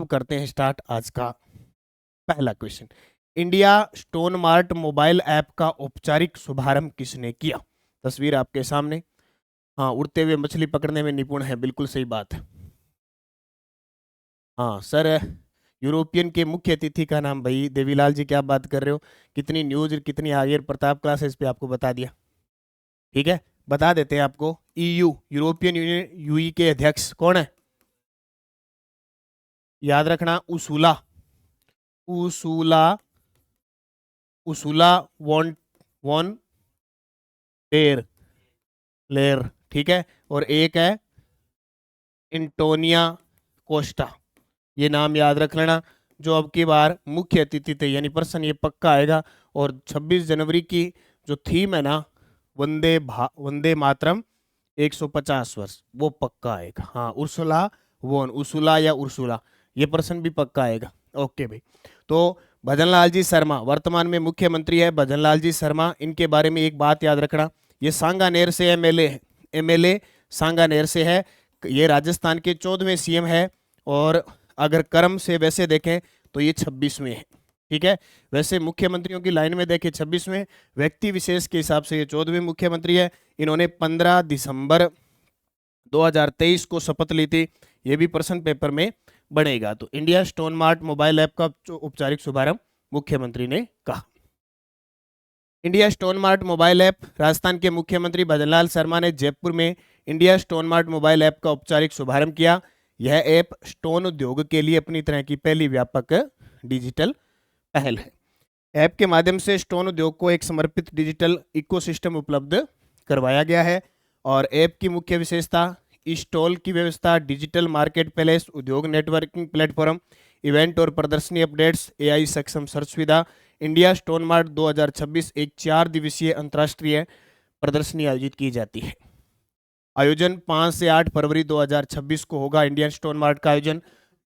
करते हैं स्टार्ट आज का पहला question. India stone mart mobile app का औपचारिक शुभारंभ किसने किया? तस्वीर आपके सामने। हाँ, उड़ते हुए मछली पकड़ने में निपुण है, बिल्कुल सही बात है। हाँ सर, यूरोपियन के मुख्य अतिथि का नाम, भाई देवीलाल जी क्या बात कर रहे हो, कितनी न्यूज कितनी आगे, प्रताप क्लासेस पे आपको बता दिया। ठीक है, बता देते हैं आपको। ईयू यूरोपियन यूनियन यूई के अध्यक्ष कौन है? याद रखना, उसूला उसूला उसूला वॉन वॉन लेर लेर। ठीक है, और एक है एंटोनिया कोस्टा। ये नाम याद रख लेना। जो अब की बार मुख्य अतिथि थे, यानी पर्सन, ये पक्का आएगा। और 26 जनवरी की जो थीम है ना, वंदे मातरम 150 वर्ष, वो पक्का आएगा। हाँ, उर्सुला वोन, उर्सुला या उर्सुला, ये पर्सन भी पक्का आएगा। ओके भाई। तो भजनलाल जी शर्मा वर्तमान में मुख्यमंत्री है। भजनलाल जी शर्मा, इनके बारे में एक बात याद रखना, ये सांगानेर से एमएलए है। एमएलए सांगानेर से है। ये राजस्थान के 14वें सीएम है। और अगर क्रम से वैसे देखें तो ये 26वें है। ठीक है, वैसे मुख्यमंत्रियों की लाइन में देखें 26वें, व्यक्ति विशेष के हिसाब से ये 14वें मुख्यमंत्री है। इन्होंने 15 दिसंबर 2023 को शपथ ली थी। ये भी प्रश्न पेपर में बनेगा। तो India stone mart mobile app का औपचारिक शुभारंभ मुख्यमंत्री ने कहा। India stone mart mobile app, Rajasthan के मुख्यमंत्री भजनलाल शर्मा ने जयपुर में India stone mart mobile app का औपचारिक शुभारंभ किया। यह ऐप स्टोन उद्योग के लिए अपनी तरह की पहली व्यापक डिजिटल पहल है। ऐप के माध्यम से स्टोन उद्योग को एक समर्पित डिजिटल इकोसिस्टम उपलब्ध करवाया गया है। और ऐप की मुख्य विशेषता, स्टॉल की व्यवस्था, डिजिटल मार्केट प्लेस, उद्योग नेटवर्किंग प्लेटफॉर्म, इवेंट और प्रदर्शनी अपडेट्स, एआई सक्षम सर्च सुविधा। इंडिया स्टोन मार्ट 2026 एक 4 दिवसीय अंतर्राष्ट्रीय प्रदर्शनी आयोजित की जाती है। आयोजन 5 से 8 फरवरी 2026 को होगा। इंडियन स्टोन मार्ट का आयोजन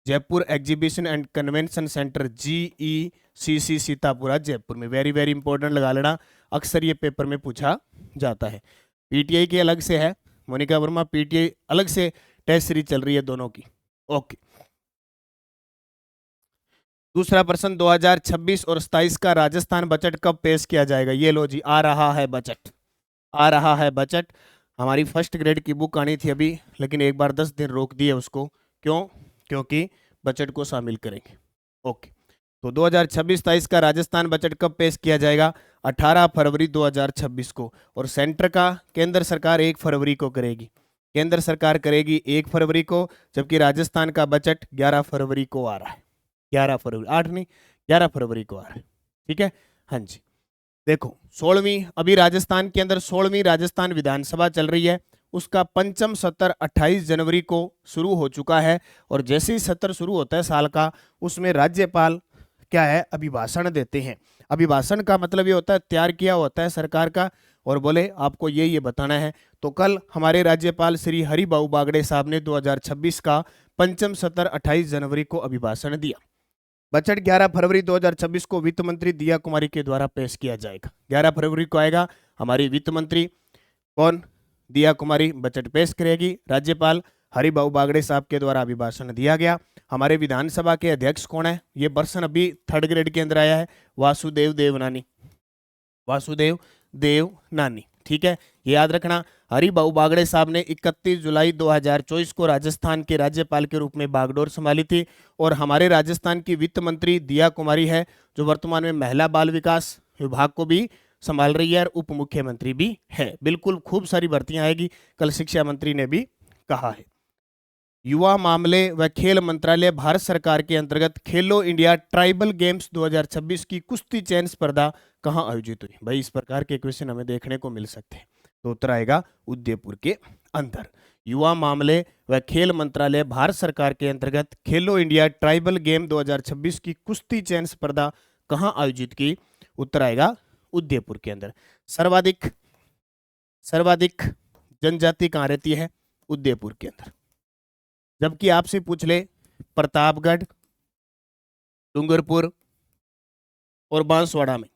Jaipur exhibition and convention centre GECC Sitapura Jaipur में। वेरी वेरी इंपॉर्टेंट लगा लेना, अक्सर ये पेपर में पूछा जाता है। पीटीआई की अलग से है, मोनिका वर्मा, पीटीआई अलग से टेस्ट सीरीज चल रही है दोनों की। ओके, दूसरा प्रश्न, 2026 और 27 का राजस्थान बजट कब पेश किया जाएगा? ये लो जी, आ रहा है बजट, आ रहा है बजट। हमारी फर्स्ट ग्रेड की बुक आनी थी अभी, लेकिन एक बार 10 दिन रोक दिए उसको। क्यों? क्योंकि बजट को शामिल करेंगे। ओके, तो 2026-27 का राजस्थान बजट कब पेश किया जाएगा? 18 फरवरी 2026 को। और सेंटर का, केंद्र सरकार 1 फरवरी को करेगी। केंद्र सरकार करेगी 1 फरवरी को, जबकि राजस्थान का बजट 11 फरवरी को आ रहा है। 11 फरवरी, 8 नहीं, 11 फरवरी को आ रहा है। ठीक है, हाँ जी। देखो, 16वीं, अभी राजस्थान के अंदर 16वीं राजस्थान विधानसभा चल रही है। उसका पंचम सत्र 28 जनवरी को शुरू हो चुका है। और जैसे ही सत्र शुरू होता है साल का, उसमें राज्यपाल क्या है, अभिभाषण देते हैं। अभिभाषण का मतलब ये होता है तैयार किया होता है सरकार का, और बोले आपको ये बताना है। तो कल हमारे राज्यपाल श्री हरिबाबू बागड़े साहब ने 2026 का पंचम सत्र 28 जनवरी को अभिभाषण दिया। बजट 11 फरवरी 2026 को वित्त मंत्री दिया कुमारी के द्वारा पेश किया जाएगा। 11 फरवरी को आएगा। हमारी वित्त मंत्री कौन? दिया कुमारी बजट पेश करेगी। राज्यपाल हरिबाबू बागड़े साहब के द्वारा अभिभाषण दिया गया। हमारे विधानसभा के अध्यक्ष कौन है? ये पर्सन अभी 3rd ग्रेड के अंदर आया है, वासुदेव देवनानी। वासुदेव देवनानी, ठीक है, ये याद रखना। हरिबाबू बागड़े साहब ने 31 जुलाई 2024 को राजस्थान के राज्यपाल के रूप में बागडोर संभाली थी। और हमारे राजस्थान की वित्त मंत्री दिया कुमारी है, जो वर्तमान में महिला बाल विकास विभाग को भी संभाल रही है और उप मुख्यमंत्री भी है। बिल्कुल खूब सारी भर्तियां आएगी, कल शिक्षा मंत्री ने भी कहा है। युवा मामले व खेल मंत्रालय भारत सरकार के अंतर्गत खेलो इंडिया ट्राइबल गेम्स 2026 की कुश्ती चयन स्पर्धा कहां आयोजित हुई? भाई इस प्रकार के क्वेश्चन हमें देखने को मिल सकते हैं। तो उत्तर आएगा उदयपुर के अंदर। युवा मामले व खेल मंत्रालय भारत सरकार के अंतर्गत खेलो इंडिया ट्राइबल गेम 2026 की कुश्ती चयन स्पर्धा कहां आयोजित की? उत्तर आएगा उदयपुर के अंदर। सर्वाधिक जनजाति कहां रहती है? उदयपुर के अंदर। जबकि आपसे पूछ ले प्रतापगढ़, डूंगरपुर और बांसवाड़ा में,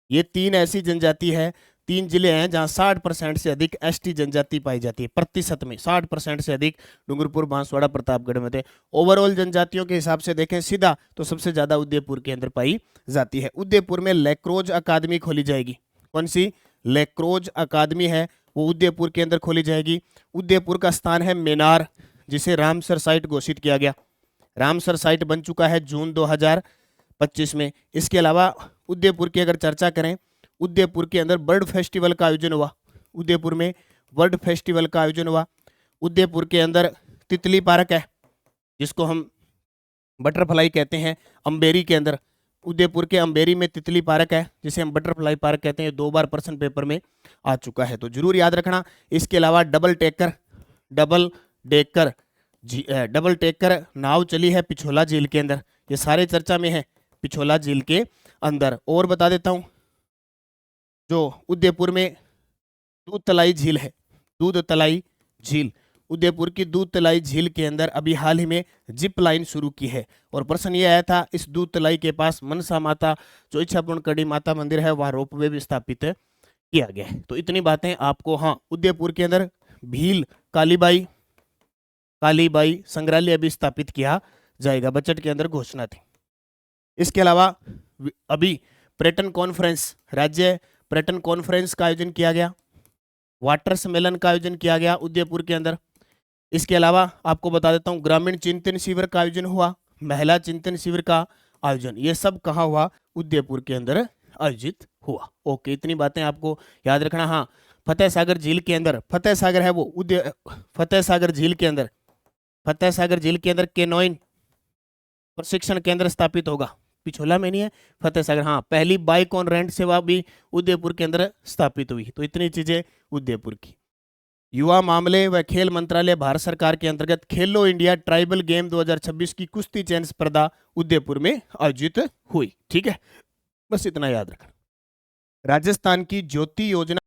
ये 3 ऐसी जनजाति है 3 जिले हैं जहां 60% से अधिक एसटी जनजाति पाई जाती है, प्रतिशत में 60% से अधिक डूंगरपुर, बांसवाड़ा, प्रतापगढ़ में थे। ओवरऑल जनजातियों के हिसाब से देखें सीधा तो सबसे ज्यादा उदयपुर के अंदर पाई जाती है। उदयपुर में लैक्रोज अकादमी खोली जाएगी। कौन सी? लैक्रोज अकादमी है वो उदयपुर के अंदर खोली जाएगी। उदयपुर का स्थान है मेनार, जिसे रामसर साइट घोषित किया गया। रामसर साइट बन चुका है जून 2025 में। इसके अलावा उदयपुर की अगर चर्चा करें, उदयपुर के अंदर बर्ड फेस्टिवल का आयोजन हुआ। उदयपुर में बर्ड फेस्टिवल का आयोजन हुआ। उदयपुर के अंदर तितली पार्क है जिसको हम बटरफ्लाई कहते हैं। अम्बेरी के अंदर, उदयपुर के अम्बेरी में तितली पार्क है जिसे हम बटरफ्लाई पार्क कहते हैं। 2 बार प्रश्न पेपर में आ चुका है तो जरूर याद रखना। इसके अलावा डबल टेकर नाव चली है पिछोला झील के अंदर। ये सारे चर्चा में है पिछोला झील के अंदर। और बता देता हूं, जो उदयपुर में दूध तलाई झील है, दूध तलाई झील, उदयपुर की दूध तलाई झील के अंदर अभी हाल ही में जिप लाइन शुरू की है। और प्रश्न ये आया था, इस दूध तलाई के पास मनसा माता जो इच्छापूर्ण कड़ी माता मंदिर है वहां रोपवे भी स्थापित किया गया है। तो इतनी बातें आपको, हाँ, उदयपुर के अंदर भील कालीबाई संग्रहालय भी स्थापित किया जाएगा, बजट के अंदर घोषणा थी। इसके अलावा अभी पर्यटन कॉन्फ्रेंस, राज्य पर्यटन कॉन्फ्रेंस का आयोजन किया गया। वाटर सम्मेलन का आयोजन किया गया उदयपुर के अंदर। इसके अलावा आपको बता देता हूँ, ग्रामीण चिंतन शिविर का आयोजन हुआ, महिला चिंतन शिविर का आयोजन, ये सब कहाँ हुआ? उदयपुर के अंदर आयोजित हुआ। ओके, इतनी बातें आपको याद रखना। हाँ, फतेह सागर झील के अंदर, फतेह सागर है वो फतेह सागर झील के अंदर केनोइंग प्रशिक्षण केंद्र स्थापित होगा। पिछोला में नहीं है, फतेह सागर। हाँ, पहली बाइक ऑन रेंट सेवा भी उदयपुर के अंदर स्थापित हुई। तो इतनी चीजें उदयपुर की। युवा मामले व खेल मंत्रालय भारत सरकार के अंतर्गत खेलो इंडिया ट्राइबल गेम 2026 की कुश्ती चयन स्पर्धा उदयपुर में आयोजित हुई। ठीक है, बस इतना याद रखना। राजस्थान की ज्योति योजना